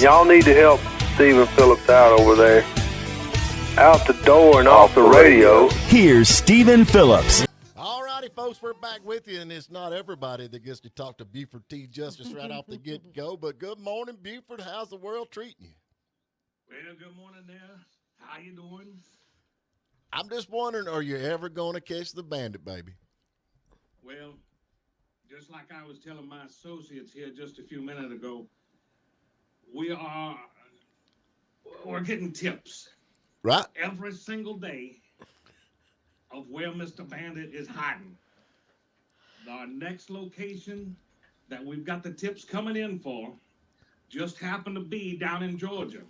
Y'all need to help Stephen Phillips out over there. Out the door and off the radio. Here's Stephen Phillips. All righty, folks, we're back with you, and it's not everybody that gets to talk to Buford T Justice right off the get-go, but good morning, Buford. How's the world treating you? Well, good morning there. How you doing? I'm just wondering, are you ever going to catch the Bandit, baby? Well, just like I was telling my associates here just a few minutes ago, we're getting tips. Right. Every single day of where Mr. Bandit is hiding. Our next location that we've got the tips coming in for just happened to be down in Georgia.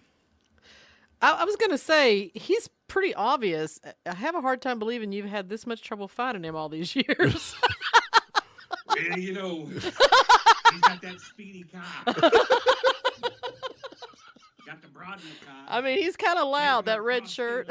I was going to say, he's pretty obvious. I have a hard time believing you've had this much trouble finding him all these years. Well, you know, he's got that speedy car. Got the broad in the car. I mean, he's kind of loud, that red shirt.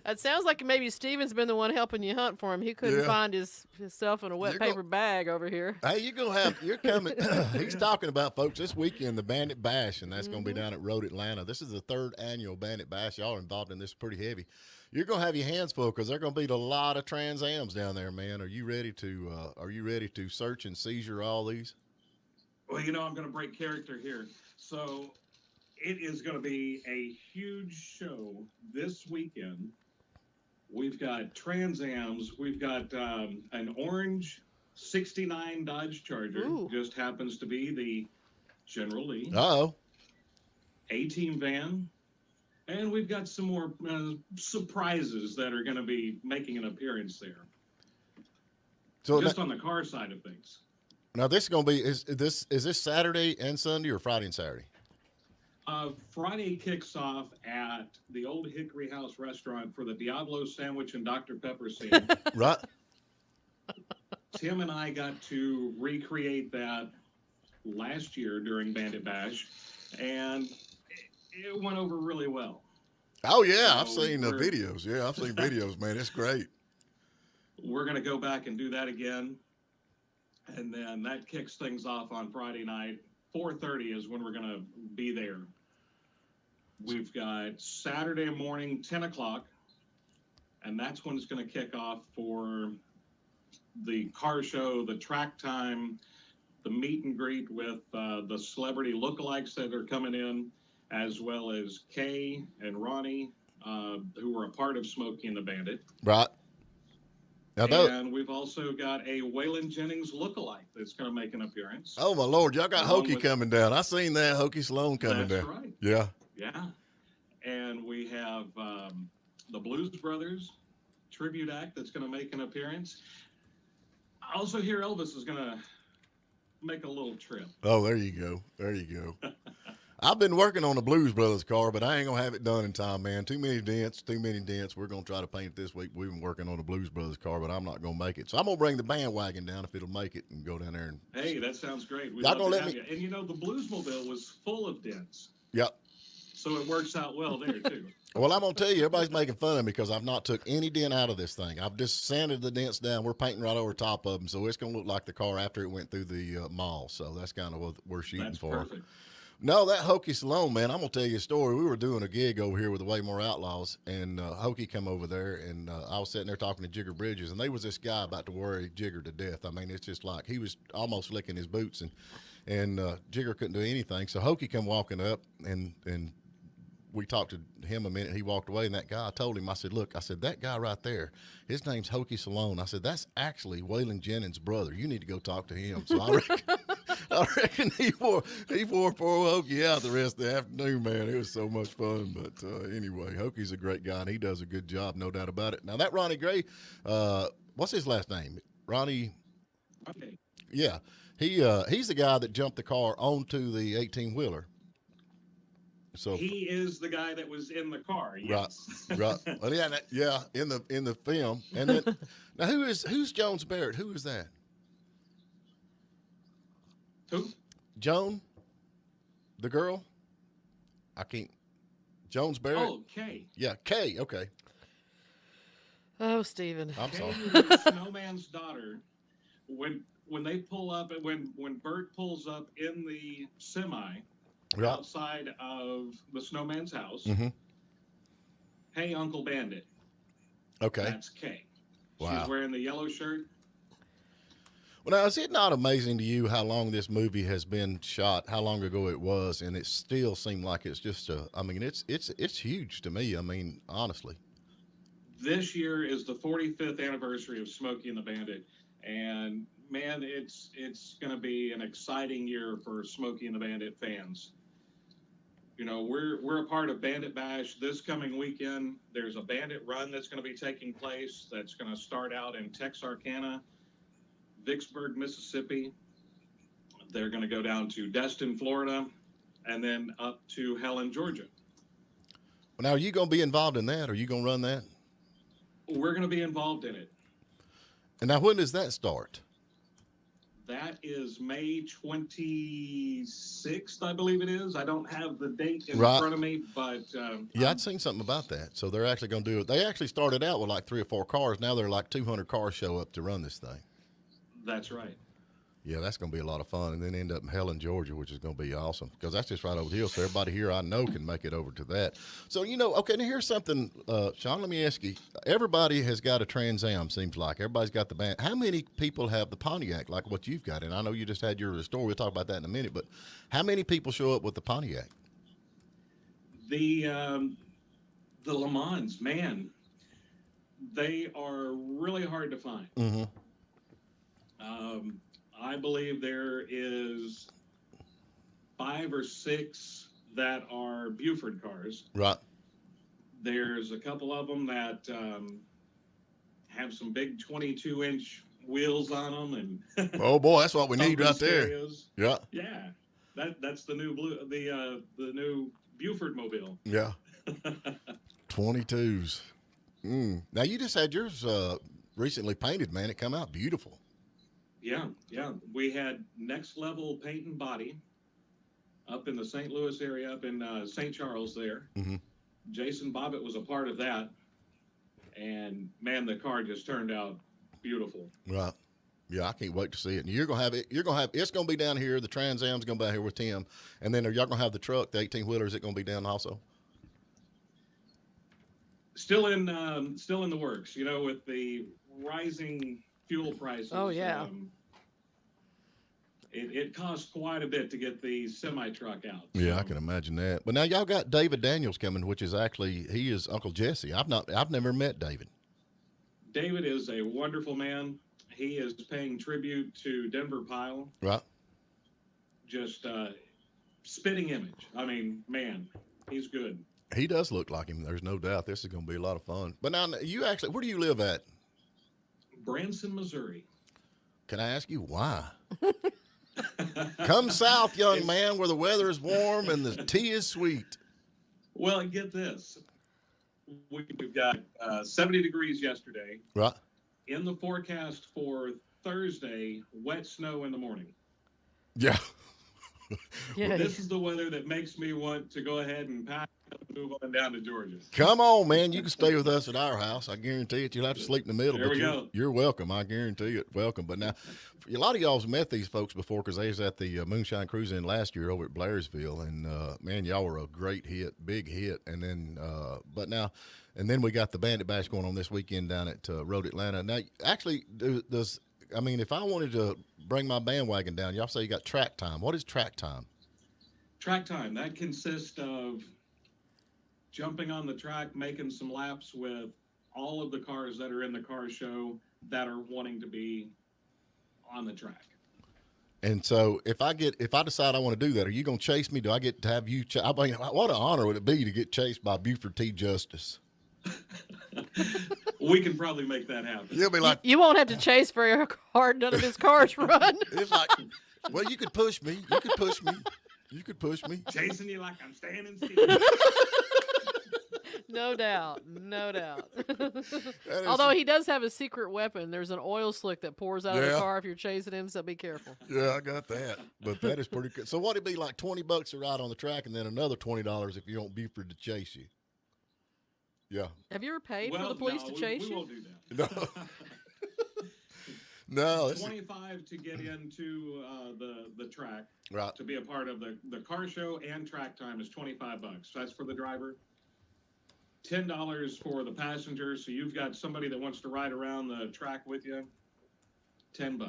It sounds like maybe Steven's been the one helping you hunt for him. He couldn't find himself in a wet paper bag over here. Hey, you're coming. He's talking about, folks, this weekend, the Bandit Bash, and that's going to be down at Road Atlanta. This is the 3rd annual Bandit Bash. Y'all are involved in this pretty heavy. You're going to have your hands full because they're going to be a lot of Trans Ams down there, man. Are you ready to search and seizure all these? Well, you know, I'm going to break character here. So it is going to be a huge show this weekend. We've got Trans Ams. We've got an orange 69 Dodge Charger. Ooh. Just happens to be the General Lee. Uh-oh. A-Team van. And we've got some more surprises that are going to be making an appearance there. So just on the car side of things. Now this is going to be is this Saturday and Sunday or Friday and Saturday? Friday kicks off at the Old Hickory House restaurant for the Diablo sandwich and Dr. Pepper scene. Right. Tim and I got to recreate that last year during Bandit Bash, and it went over really well. Oh yeah, I've seen the videos. Yeah, I've seen videos, man. It's great. We're going to go back and do that again. And then that kicks things off on Friday night. 4:30 is when we're going to be there. We've got Saturday morning, 10 o'clock, and that's when it's going to kick off for the car show, the track time, the meet and greet with the celebrity lookalikes that are coming in, as well as Kay and Ronnie, who were a part of Smokey the Bandit. Right. And we've also got a Waylon Jennings lookalike that's going to make an appearance. Oh, my Lord. Y'all got Hokey coming down. I seen that. Hokey Sloan coming down. That's right. Yeah. Yeah. And we have the Blues Brothers tribute act that's going to make an appearance. I also hear Elvis is going to make a little trip. Oh, there you go. There you go. I've been working on the Blues Brothers car, but I ain't going to have it done in time, man. Too many dents. We're going to try to paint it this week. We've been working on the Blues Brothers car, but I'm not going to make it. So I'm going to bring the bandwagon down if it'll make it and go down there. And hey, that sounds great. Y'all going to let me? You. And, you know, the Bluesmobile was full of dents. Yep. So it works out well there, too. Well, I'm going to tell you, everybody's making fun of me because I've not took any dent out of this thing. I've just sanded the dents down. We're painting right over top of them, so it's going to look like the car after it went through the mall. So that's kind of what we're shooting That's for. Perfect. No, that Hokey Sloan, man, I'm going to tell you a story. We were doing a gig over here with the Waymore Outlaws, and Hokey come over there, and I was sitting there talking to Jigger Bridges, and there was this guy about to worry Jigger to death. I mean, it's just like he was almost licking his boots, and Jigger couldn't do anything. So Hokey come walking up, and we talked to him a minute. He walked away, and that guy, I told him, I said, look, I said, that guy right there, his name's Hokey Sloan. I said, that's actually Waylon Jennings' brother. You need to go talk to him. So I reckon he wore poor Hokey out the rest of the afternoon, man. It was so much fun. But anyway, Hokey's a great guy, and he does a good job, no doubt about it. Now, that Ronnie Gray, what's his last name? Ronnie? Okay. Yeah. He's the guy that jumped the car onto the 18-wheeler. So he is the guy that was in the car. Yes. Right. Well, yeah, in the film. And then now who's Jones Barrett? Who is that? Who? Joan, the girl. I can't. Jones Barrett. Oh, Kay. Yeah, Kay. Okay. Oh, Stephen. I'm sorry. Kay, Snowman's daughter. When when they pull up, when Burt pulls up in the semi outside of the snowman's house, hey, Uncle Bandit. Okay. That's Kay. Wow. She's wearing the yellow shirt. Well, now, is it not amazing to you how long this movie has been shot, how long ago it was, and it still seemed like it's just it's huge to me. I mean, honestly. This year is the 45th anniversary of Smokey and the Bandit, and man, it's going to be an exciting year for Smokey and the Bandit fans. You know, we're a part of Bandit Bash this coming weekend. There's a Bandit Run that's going to be taking place. That's going to start out in Texarkana, Vicksburg, Mississippi. They're going to go down to Destin, Florida, and then up to Helen, Georgia. Well, now, are you going to be involved in that? Are you going to run that? We're going to be involved in it. And now, when does that start? That is May 26th, I believe it is. I don't have the date in Right. front of me, but... yeah, I'd seen something about that. So they're actually going to do it. They actually started out with like 3 or 4 cars. Now they're like 200 cars show up to run this thing. That's right. Yeah, that's going to be a lot of fun. And then end up in Helen, Georgia, which is going to be awesome because that's just right over the hill. So everybody here I know can make it over to that. So, you know, okay, now here's something, Sean, let me ask you. Everybody has got a Trans Am, seems like. Everybody's got the band. How many people have the Pontiac like what you've got? And I know you just had your story. We'll talk about that in a minute. But how many people show up with the Pontiac? The Le Mans, man, they are really hard to find. Mm-hmm. I believe there is 5 or 6 that are Buford cars. Right. There's a couple of them that have some big 22-inch wheels on them, and Oh boy, that's what we need thumping right there. stereos. Yeah. Yeah, that's the new the new Buford mobile. Yeah. 22s. Now you just had yours recently painted, man. It come out beautiful. Yeah. We had Next Level Paint and Body up in the St. Louis area, up in St. Charles there. Mm-hmm. Jason Bobbitt was a part of that. And, man, the car just turned out beautiful. Right. Yeah, I can't wait to see it. And you're gonna have it. It's gonna be down here. The Trans Am's gonna be out here with Tim, and then are y'all gonna have the truck, the 18-wheeler? Is it gonna be down also? Still in the works. You know, with the rising fuel prices. Oh, yeah. It costs quite a bit to get the semi-truck out. Yeah, so. I can imagine that. But now y'all got David Daniels coming, which is actually he is Uncle Jesse. I've never met David. David is a wonderful man. He is paying tribute to Denver Pyle. Right. Just spitting image. I mean, man, he's good. He does look like him. There's no doubt. This is going to be a lot of fun. But now you actually, where do you live at? Branson, Missouri. Can I ask you why? Come south, young man, where the weather is warm and the tea is sweet. Well, get this. We've got 70 degrees yesterday. Right. In the forecast for Thursday, wet snow in the morning. Yeah. Yeah. This is the weather that makes me want to go ahead and pack up and move on down to Georgia. Come on, man. You can stay with us at our house. I guarantee it. You'll have to sleep in the middle. There but we go. You're welcome. I guarantee it. Welcome. But now, a lot of y'all's met these folks before because they was at the Moonshine Cruise In last year over at Blairsville. And, man, y'all were a great hit, big hit. And then, and then we got the Bandit Bash going on this weekend down at Road Atlanta. Now, actually, if I wanted to bring my bandwagon down, y'all say you got track time. What is track time? Track time, that consists of jumping on the track, making some laps with all of the cars that are in the car show that are wanting to be on the track. And so if I decide I want to do that, are you going to chase me? Do I get to have you? What an honor would it be to get chased by Buford T Justice? We can probably make that happen. You'll be like, You won't have to chase very hard. None of his cars run. it's like, well, you could push me. You could push me. You could push me. Chasing you like I'm standing still. No doubt. Although he does have a secret weapon. There's an oil slick that pours out of the car if you're chasing him, so be careful. Yeah, I got that. But that is pretty good. So what'd it be like $20 to ride on the track and then another $20 if you want Buford to chase you? Yeah. Have you ever paid for the police to chase we you? won't do that. No. No, $25 to get into the track. Right. To be a part of the car show and track time is $25. That's for the driver. $10 for the passenger. So you've got somebody that wants to ride around the track with you. $10.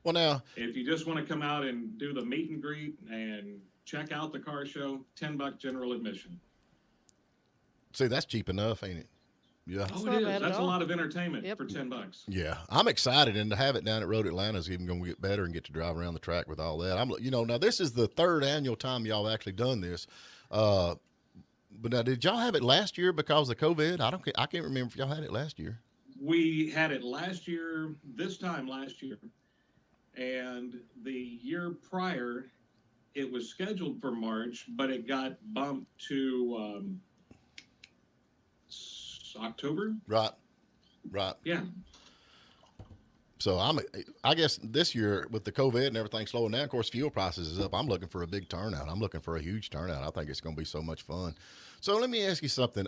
Well, now, if you just want to come out and do the meet and greet and check out the car show, $10 general admission. See, that's cheap enough, ain't it? Yeah. Oh, it is. That's a lot of entertainment for $10. Yeah, I'm excited, and to have it down at Road Atlanta is even going to get better and get to drive around the track with all that. Now this is the third annual time y'all actually done this. But now, did y'all have it last year because of COVID? I can't remember if y'all had it last year. We had it last year, this time last year, and the year prior, it was scheduled for March, but it got bumped to October. Right. Yeah. So I guess this year with the COVID and everything slowing down, of course, fuel prices is up. I'm looking for a big turnout. I'm looking for a huge turnout. I think it's going to be so much fun. So let me ask you something.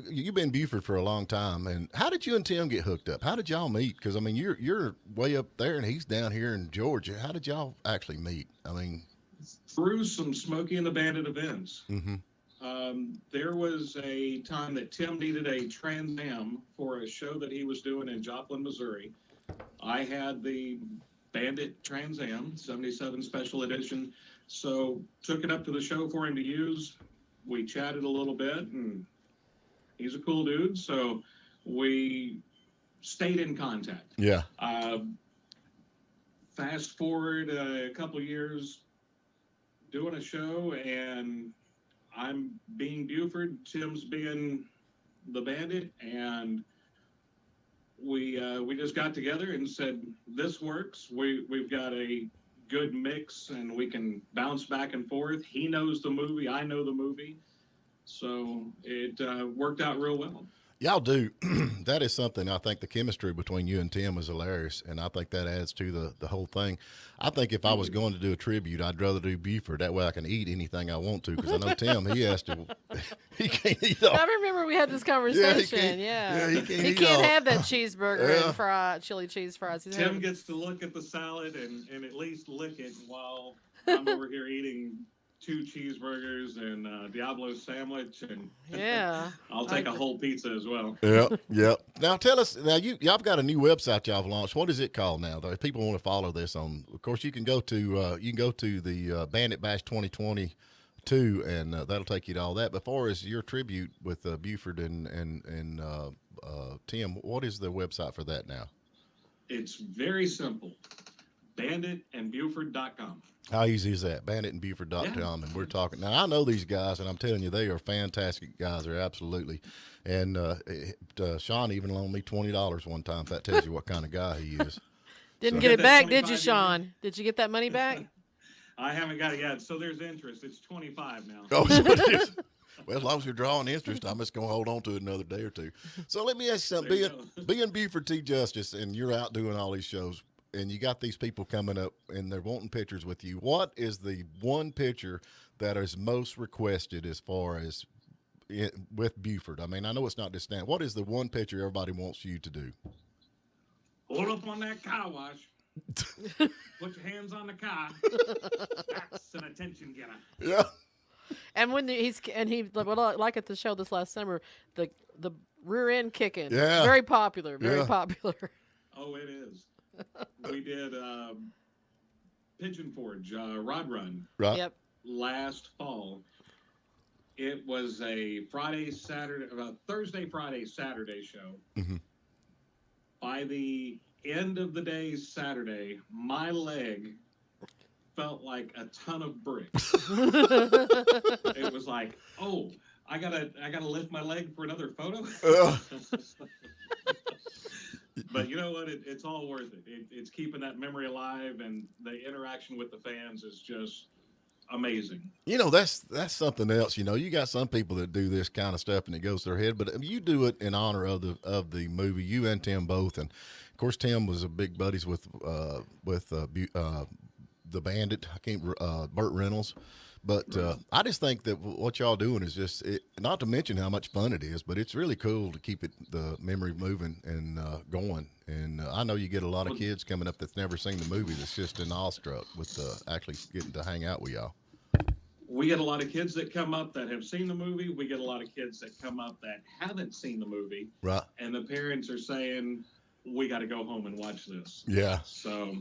You've been in Buford for a long time, and how did you and Tim get hooked up? How did y'all meet? Because I mean, you're way up there, and he's down here in Georgia. How did y'all actually meet? I mean, through some Smokey and the Bandit events. Mm-hmm. There was a time that Tim needed a Trans Am for a show that he was doing in Joplin, Missouri. I had the Bandit Trans Am 77 Special Edition, so took it up to the show for him to use. We chatted a little bit, and he's a cool dude, so we stayed in contact. Yeah. Fast forward a couple years, doing a show, and I'm being Buford, Tim's being the Bandit, and we just got together and said, this works. We've got a good mix, and we can bounce back and forth. He knows the movie, I know the movie, so it worked out real well. Y'all do. That is something. I think the chemistry between you and Tim is hilarious, and I think that adds to the whole thing. I think if I was going to do a tribute, I'd rather do Buford. That way I can eat anything I want to, because I know Tim, he has to. He can't eat all. I remember we had this conversation. Yeah, he can't have that cheeseburger and chili cheese fries. Tim gets to look at the salad and at least lick it while I'm over here eating 2 cheeseburgers and Diablo sandwich, and I'll take a whole pizza as well. Yeah. Now tell us. Now y'all got a new website y'all have launched. What is it called now? Though, if people want to follow this on, of course, you can go to the Bandit Bash 2022, and that'll take you to all that. But as far as your tribute with Buford and Tim, what is the website for that now? It's very simple. banditandbuford.com. How easy is that? Banditandbuford.com, and we're talking. Now, I know these guys, and I'm telling you, they are fantastic guys. They're absolutely. And Sean even loaned me $20 one time. If that tells you what kind of guy he is. Didn't get it back, did you, Sean? Did you get that money back? I haven't got it yet, so there's interest. It's 25 now. Oh, so it is. Well, as long as you're drawing interest, I'm just going to hold on to it another day or two. So let me ask you something. Being Buford T Justice, and you're out doing all these shows, and you got these people coming up and they're wanting pictures with you. What is the one picture that is most requested as far as with Buford? I mean, I know it's not just now. What is the one picture everybody wants you to do? Hold up on that car wash. Put your hands on the car. That's an attention getter. Yeah. And when he like at the show this last summer, the rear end kicking. Yeah. Very popular. Very popular. Oh, it is. We did Pigeon Forge, Rod Run. Right. Yep. Last fall. It was a Thursday, Friday, Saturday show. Mm-hmm. By the end of the day, Saturday, my leg felt like a ton of bricks. It was like, oh, I gotta lift my leg for another photo. But you know what? It's all worth it. It's keeping that memory alive, and the interaction with the fans is just amazing. You know, that's something else. You know, you got some people that do this kind of stuff and it goes to their head, but you do it in honor of the movie. You and Tim both, and of course Tim was a big buddies with the Bandit. Burt Reynolds. But I just think that what y'all doing is just, not to mention how much fun it is, but it's really cool to keep the memory moving and going. And I know you get a lot of kids coming up that's never seen the movie that's just in awestruck with actually getting to hang out with y'all. We get a lot of kids that come up that have seen the movie. We get a lot of kids that come up that haven't seen the movie. Right. And the parents are saying, we got to go home and watch this. Yeah. So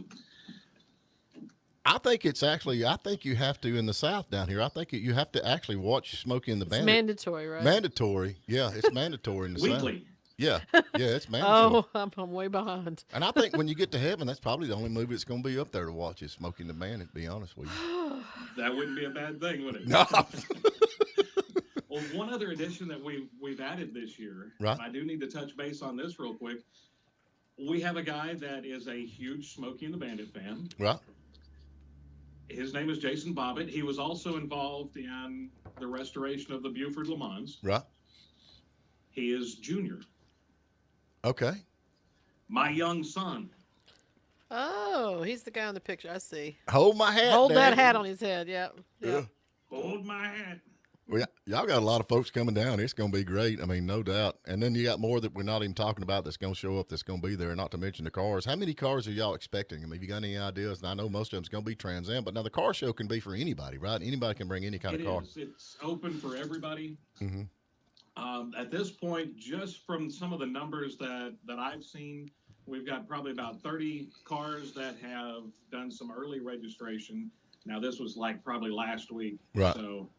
I think you have to in the South down here. I think you have to actually watch Smokey and the Bandit. It's mandatory, right? Mandatory. Yeah, it's mandatory in the South. weekly. Yeah, it's mandatory. Oh, I'm way behind. And I think when you get to heaven, that's probably the only movie that's going to be up there to watch is Smokey and the Bandit, to be honest with you. That wouldn't be a bad thing, would it? No. Well, one other addition that we've added this year, right. and I do need to touch base on this real quick. We have a guy that is a huge Smokey and the Bandit fan. Right. His name is Jason Bobbitt. He was also involved in the restoration of the Buford Le Mans. Right. He is junior. Okay. My young son. Oh, he's the guy in the picture. I see. Hold my hat. Hold that Daddy. hat on his head. Yep. Yeah. Hold my hat. Well, y'all got a lot of folks coming down. It's going to be great. I mean, no doubt. And then you got more that we're not even talking about that's going to show up that's going to be there, not to mention the cars. How many cars are y'all expecting? I mean, have you got any ideas? And I know most of them's going to be Trans Am, but now the car show can be for anybody, right? Anybody can bring any kind of car. It's open for everybody. Mm-hmm. At this point, just from some of the numbers that I've seen, we've got probably about 30 cars that have done some early registration. Now, this was like probably last week. Right. So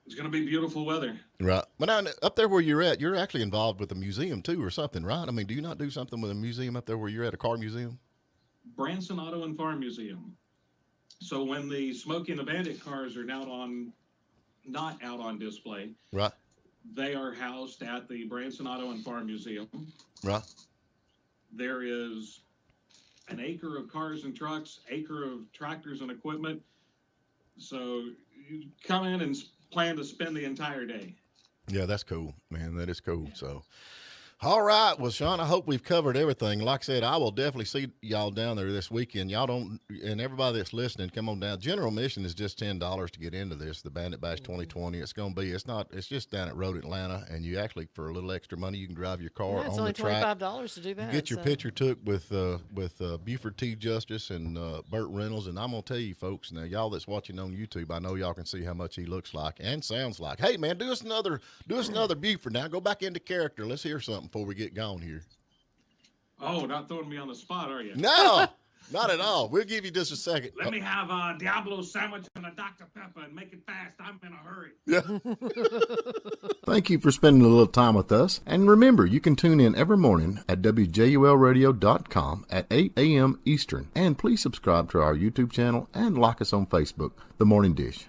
it's going to be beautiful weather. Right. But now, up there where you're at, you're actually involved with a museum, too, or something, right? I mean, do you not do something with a museum up there where you're at, a car museum? Branson Auto and Farm Museum. So when the Smokey and the Bandit cars are not out on display, right, they are housed at the Branson Auto and Farm Museum. Right. There is an acre of cars and trucks, acre of tractors and equipment. So you come in and plan to spend the entire day. Yeah, that's cool, man. That is cool. So, all right. Well, Sean, I hope we've covered everything. Like I said, I will definitely see y'all down there this weekend. Y'all don't, and everybody that's listening, come on down. General admission is just $10 to get into this, the Bandit Bash 2020. It's going to be, it's just down at Road Atlanta, and you actually, for a little extra money, you can drive your car It's on only the track. $25 to do that. Get your picture took with Buford T Justice and Burt Reynolds. And I'm going to tell you, folks, now, y'all that's watching on YouTube, I know y'all can see how much he looks like and sounds like. Hey, man, do us another Buford now. Go back into character. Let's hear something before we get going here. Oh, not throwing me on the spot, are you? No, not at all. We'll give you just a second. Let me have a Diablo sandwich and a Dr. Pepper and make it fast. I'm in a hurry. Yeah. Thank you for spending a little time with us. And remember, you can tune in every morning at WJULradio.com at 8 a.m. Eastern. And please subscribe to our YouTube channel and like us on Facebook, The Morning Dish.